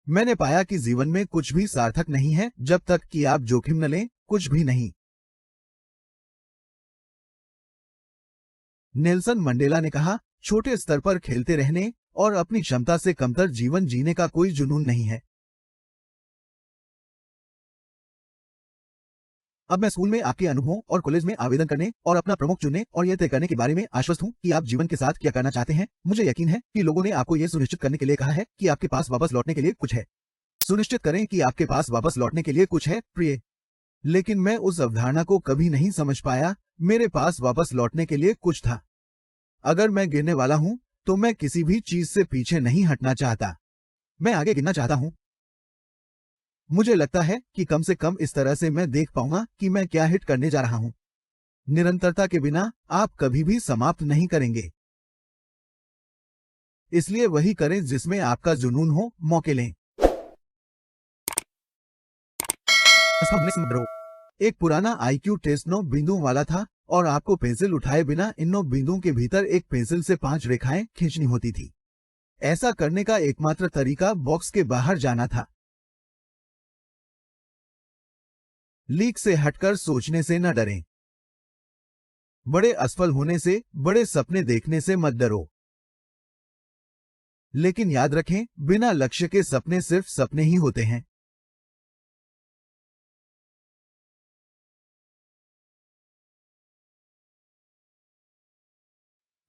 मैंने पाया कि जीवन में कुछ भी सार्थक नहीं है जब तक कि आप जोखिम न लें, कुछ भी नहीं। नेल्सन मंडेला ने कहा, छोटे स्तर पर खेलते रहने और अपनी क्षमता से कमतर जीवन जीने का कोई जुनून नहीं है। अब मैं स्कूल में आपके अनुभवों और कॉलेज में आवेदन करने और अपना प्रमुख चुनने और यह तय करने के बारे में आश्वस्त हूं कि आप जीवन के साथ क्या करना चाहते हैं। मुझे यकीन है कि लोगों ने आपको यह सुनिश्चित करने के लिए कहा है कि आपके पास वापस लौटने के लिए कुछ है। सुनिश्चित करें कि आपके पास वापस लौटने के लिए कुछ है, प्रिय। लेकिन मैं उस अवधारणा को कभी नहीं समझ पाया। मेरे पास वापस लौटने के लिए कुछ था। अगर मैं गिरने वाला हूं, तो मैं किसी भी चीज से पीछे नहीं हटना चाहता। मैं आगे गिरना चाहता हूं। मुझे लगता है कि कम से कम इस तरह से मैं देख पाऊंगा कि मैं क्या हिट करने जा रहा हूं। निरंतरता के बिना आप कभी भी समाप्त नहीं करेंगे। इसलिए वही करें जिसमें आपका जुनून हो, मौके लें। एक पुराना आईक्यू टेस्ट 9 बिंदुओं वाला था और आपको पेंसिल उठाए बिना इन 9 बिंदुओं के भीतर एक पेंसिल से 5 रेखाएं खींचनी होती थी। ऐसा करने का एकमात्र तरीका बॉक्स के बाहर जाना था। लीक से हटकर सोचने से न डरें। बड़े असफल होने से, बड़े सपने देखने से मत डरो। लेकिन याद रखें, बिना लक्ष्य के सपने सिर्फ सपने ही होते हैं।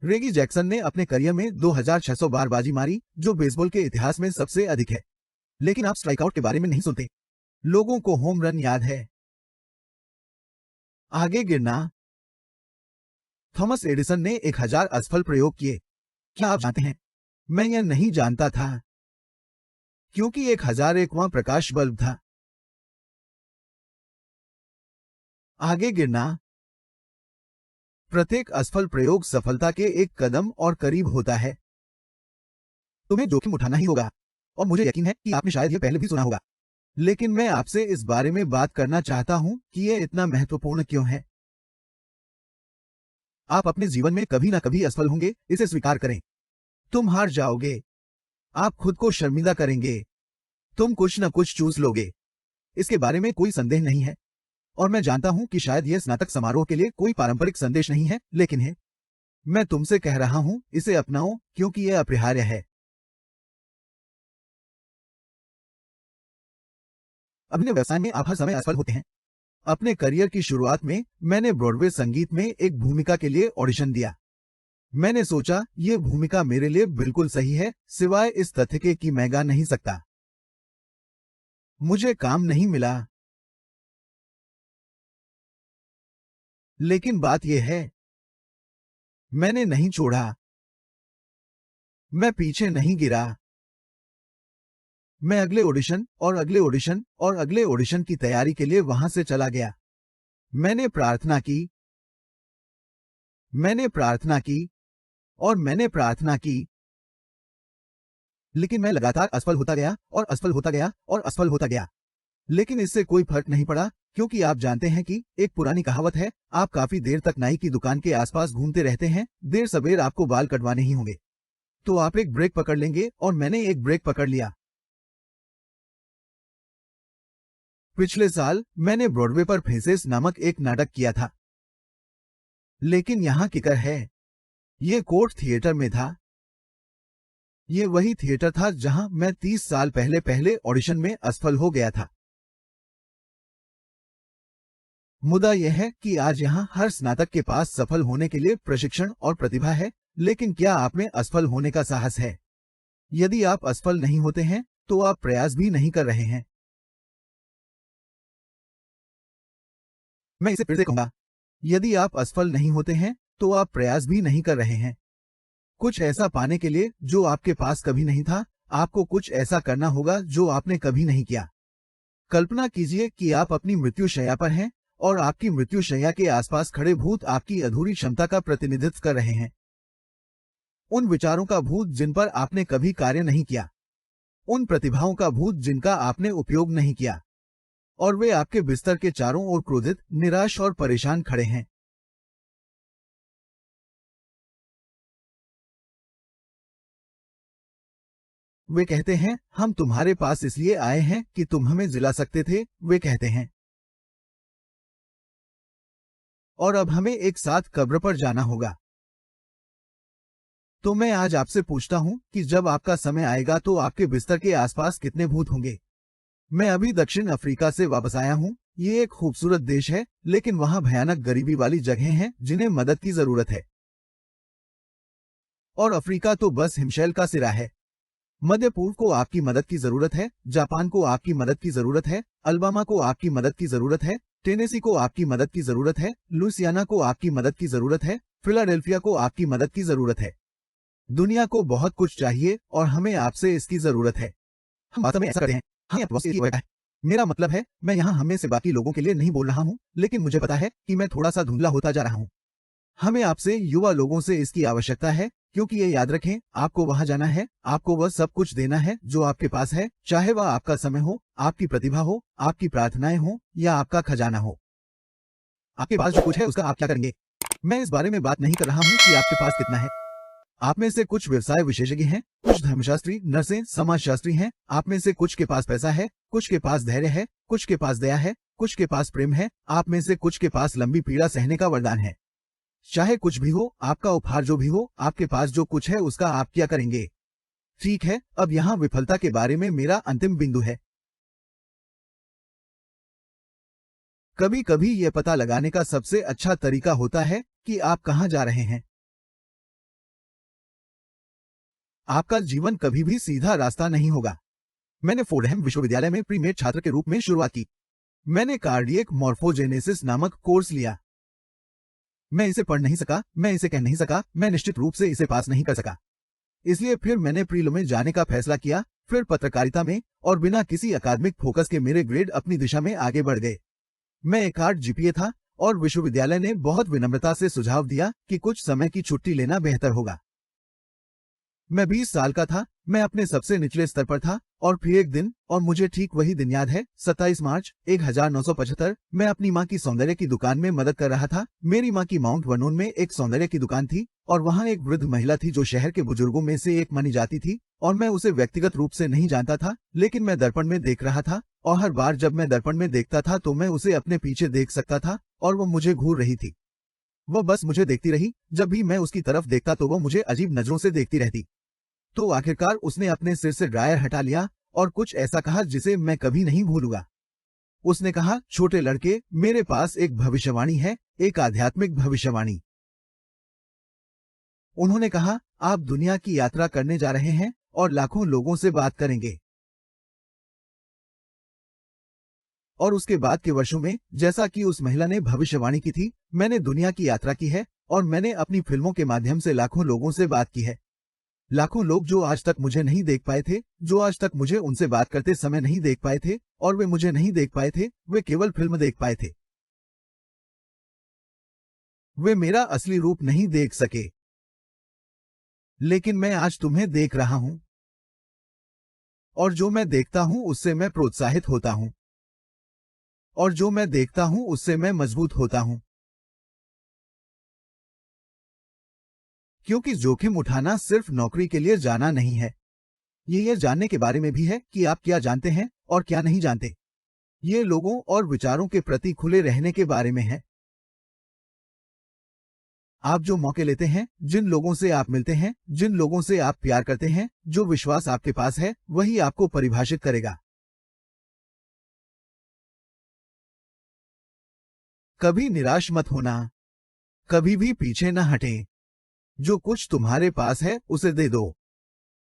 रेगी जैक्सन ने अपने करियर में 2600 बार बाजी मारी, जो बेसबॉल के इतिहास में सबसे अधिक है। लेकिन आप स्ट्राइकआउट के बारे में नहीं सुनते। लोगों को होम रन याद है। आगे गिरना। थॉमस एडिसन ने 1000 असफल प्रयोग किए। क्या आप जानते हैं? मैं यह नहीं जानता था, क्योंकि 1001वां प्रकाश बल्ब था। आगे गिरना। प्रत्येक असफल प्रयोग सफलता के एक कदम और करीब होता है। तुम्हें जोखिम उठाना ही होगा। और मुझे यकीन है कि आपने शायद यह पहले भी सुना होगा। लेकिन मैं आपसे इस बारे में बात करना चाहता हूं कि यह इतना महत्वपूर्ण क्यों है। आप अपने जीवन में कभी ना कभी असफल होंगे, इसे स्वीकार करें। तुम हार जाओगे। आप खुद को शर्मिंदा करेंगे। तुम कुछ न कुछ चूस लोगे। इसके बारे में कोई संदेह नहीं है। और मैं जानता हूं कि शायद यह स्नातक समारोह के लिए कोई पारंपरिक संदेश नहीं है, लेकिन है। मैं तुमसे कह रहा हूं, इसे अपनाओ, क्योंकि यह अपरिहार्य है। अपने व्यवसाय में आप हर समय असफल होते हैं। अपने करियर की शुरुआत में मैंने ब्रॉडवे संगीत में एक भूमिका के लिए ऑडिशन दिया। मैंने सोचा यह भूमिका मेरे लिए बिल्कुल सही है, सिवाय इस तथ्य के कि मैं गा नहीं सकता। मुझे काम नहीं मिला। लेकिन बात यह है, मैंने नहीं छोड़ा। मैं पीछे नहीं गिरा। मैं अगले ऑडिशन और अगले ऑडिशन और अगले ऑडिशन की तैयारी के लिए वहां से चला गया। मैंने प्रार्थना की। मैंने प्रार्थना की और मैंने प्रार्थना की। लेकिन मैं लगातार असफल होता गया और असफल होता गया और असफल होता गया। लेकिन इससे कोई फर्क नहीं पड़ा, क्योंकि आप जानते हैं कि एक पुरानी कहावत है, आप काफी देर तक नाई की दुकान के आसपास घूमते रहते हैं, देर सवेर आपको बाल कटवाने ही होंगे। तो आप एक ब्रेक पकड़ लेंगे, और मैंने एक ब्रेक पकड़ लिया। पिछले साल मैंने ब्रॉडवे पर फेसेस नामक एक नाटक किया था। लेकिन यहां किकर है, ये कोर्ट थिएटर में था। ये वही थिएटर था जहां मैं 30 साल पहले पहले ऑडिशन में असफल हो गया था। मुद्दा यह है कि आज यहां हर स्नातक के पास सफल होने के लिए प्रशिक्षण और प्रतिभा है, लेकिन क्या आप में असफल होने का साहस है? यदि आप असफल नहीं होते हैं, तो आप प्रयास भी नहीं कर रहे हैं। मैं इसे फिर से कहूंगा, यदि आप असफल नहीं होते हैं, तो आप प्रयास भी नहीं कर रहे हैं। कुछ ऐसा पाने के लिए जो आपके पास कभी नहीं था, आपको कुछ ऐसा करना होगा जो आपने कभी नहीं किया। कल्पना कीजिए कि आप अपनी मृत्युशैया पर हैं और आपकी मृत्युशैया के आसपास खड़े भूत आपकी अधूरी क्षमता का प्रतिनिधित्व कर रहे हैं। उन विचारों का भूत जिन पर आपने कभी कार्य नहीं किया, उन प्रतिभाओं का भूत जिनका आपने उपयोग नहीं किया, और वे आपके बिस्तर के चारों ओर क्रोधित, निराश और परेशान खड़े हैं। वे कहते हैं हम तुम्हारे पास इसलिए आए हैं कि तुम हमें जिला सकते थे, वे कहते हैं। और अब हमें एक साथ कब्र पर जाना होगा। तो मैं आज आपसे पूछता हूं कि जब आपका समय आएगा तो आपके बिस्तर के आसपास कितने भूत होंगे। मैं अभी दक्षिण अफ्रीका से वापस आया हूं। ये एक खूबसूरत देश है, लेकिन वहां भयानक गरीबी वाली जगहें हैं जिन्हें मदद की जरूरत है। और अफ्रीका तो बस हिमशैल का सिरा है। मध्य पूर्व को आपकी मदद की जरूरत है, जापान को आपकी मदद की जरूरत है, अलबामा को आपकी मदद की जरूरत है, टेनेसी को आपकी मदद की जरूरत है, लुइसियाना को आपकी मदद की जरूरत है, फिलाडेल्फिया को आपकी मदद की जरूरत है। दुनिया को बहुत कुछ चाहिए और हमें आपसे इसकी जरूरत है। हम वास्तव में ऐसा करते हैं। हाँ, है। मेरा मतलब है, मैं यहाँ हम में से बाकी लोगों के लिए नहीं बोल रहा हूँ, लेकिन मुझे पता है कि मैं थोड़ा सा धुंधला होता जा रहा हूँ। हमें आपसे युवा लोगों से इसकी आवश्यकता है, क्योंकि ये याद रखें, आपको वहां जाना है, आपको वह सब कुछ देना है जो आपके पास है, चाहे वह आपका समय हो, आपकी प्रतिभा हो, आपकी प्रार्थनाएं हो या आपका खजाना हो। आपके पास जो कुछ है उसका आप क्या करेंगे? मैं इस बारे में बात नहीं कर रहा हूँ कि आपके पास कितना है। आप में से कुछ व्यवसाय विशेषज्ञ हैं, कुछ धर्मशास्त्री, नर्सें, समाजशास्त्री हैं। आप में से कुछ के पास पैसा है, कुछ के पास धैर्य है, कुछ के पास दया है, कुछ के पास प्रेम है। आप में से कुछ के पास लंबी पीड़ा सहने का वरदान है। चाहे कुछ भी हो, आपका उपहार जो भी हो, आपके पास जो कुछ है उसका आप क्या करेंगे? ठीक है, अब यहाँ विफलता के बारे में मेरा अंतिम बिंदु है। कभी कभी यह पता लगाने का सबसे अच्छा तरीका होता है कि आप कहाँ जा रहे हैं। आपका जीवन कभी भी सीधा रास्ता नहीं होगा। मैंने फोर्डहैम विश्वविद्यालय में प्री मेड छात्र के रूप में शुरुआत की। मैंने कार्डियक मॉर्फोजेनेसिस नामक कोर्स लिया। मैं इसे पढ़ नहीं सका, मैं इसे कह नहीं सका, मैं निश्चित रूप से इसे पास नहीं कर सका। इसलिए फिर मैंने प्रीलो में जाने का फैसला किया, फिर पत्रकारिता में, और बिना किसी अकादमिक फोकस के मेरे ग्रेड अपनी दिशा में आगे बढ़ गए। मैं एक 8 जीपीए था और विश्वविद्यालय ने बहुत विनम्रता से सुझाव दिया कि कुछ समय की छुट्टी लेना बेहतर होगा। मैं 20 साल का था, मैं अपने सबसे निचले स्तर पर था, और फिर एक दिन, और मुझे ठीक वही दिन याद है, 27 मार्च 1975, मैं अपनी माँ की सौंदर्य की दुकान में मदद कर रहा था। मेरी माँ की माउंट वर्नोन में एक सौंदर्य की दुकान थी, और वहाँ एक वृद्ध महिला थी जो शहर के बुजुर्गों में से एक मानी जाती थी, और मैं उसे व्यक्तिगत रूप से नहीं जानता था, लेकिन मैं दर्पण में देख रहा था, और हर बार जब मैं दर्पण में देखता था तो मैं उसे अपने पीछे देख सकता था, और वह मुझे घूर रही थी। वह बस मुझे देखती रही, जब भी मैं उसकी तरफ देखता तो वह मुझे अजीब नजरों से देखती रहती। तो आखिरकार उसने अपने सिर से ड्रायर हटा लिया और कुछ ऐसा कहा जिसे मैं कभी नहीं भूलूंगा। उसने कहा, छोटे लड़के, मेरे पास एक भविष्यवाणी है, एक आध्यात्मिक भविष्यवाणी। उन्होंने कहा, आप दुनिया की यात्रा करने जा रहे हैं और लाखों लोगों से बात करेंगे। और उसके बाद के वर्षों में, जैसा कि उस महिला ने भविष्यवाणी की थी, मैंने दुनिया की यात्रा की है, और मैंने अपनी फिल्मों के माध्यम से लाखों लोगों से बात की है। लाखों लोग जो आज तक मुझे नहीं देख पाए थे, जो आज तक मुझे उनसे बात करते समय नहीं देख पाए थे, और वे मुझे नहीं देख पाए थे, वे केवल फिल्म देख पाए थे। वे मेरा असली रूप नहीं देख सके। लेकिन मैं आज तुम्हें देख रहा हूं, और जो मैं देखता हूं उससे मैं प्रोत्साहित होता हूं, और जो मैं देखता हूं उससे मैं मजबूत होता हूं। क्योंकि जोखिम उठाना सिर्फ नौकरी के लिए जाना नहीं है, ये जानने के बारे में भी है कि आप क्या जानते हैं और क्या नहीं जानते। ये लोगों और विचारों के प्रति खुले रहने के बारे में है। आप जो मौके लेते हैं, जिन लोगों से आप मिलते हैं, जिन लोगों से आप प्यार करते हैं, जो विश्वास आपके पास है, वही आपको परिभाषित करेगा। कभी निराश मत होना, कभी भी पीछे न हटें। जो कुछ तुम्हारे पास है उसे दे दो,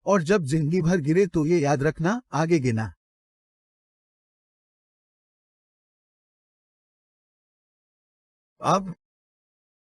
और जब जिंदगी भर गिरे तो ये याद रखना, आगे गिना। अब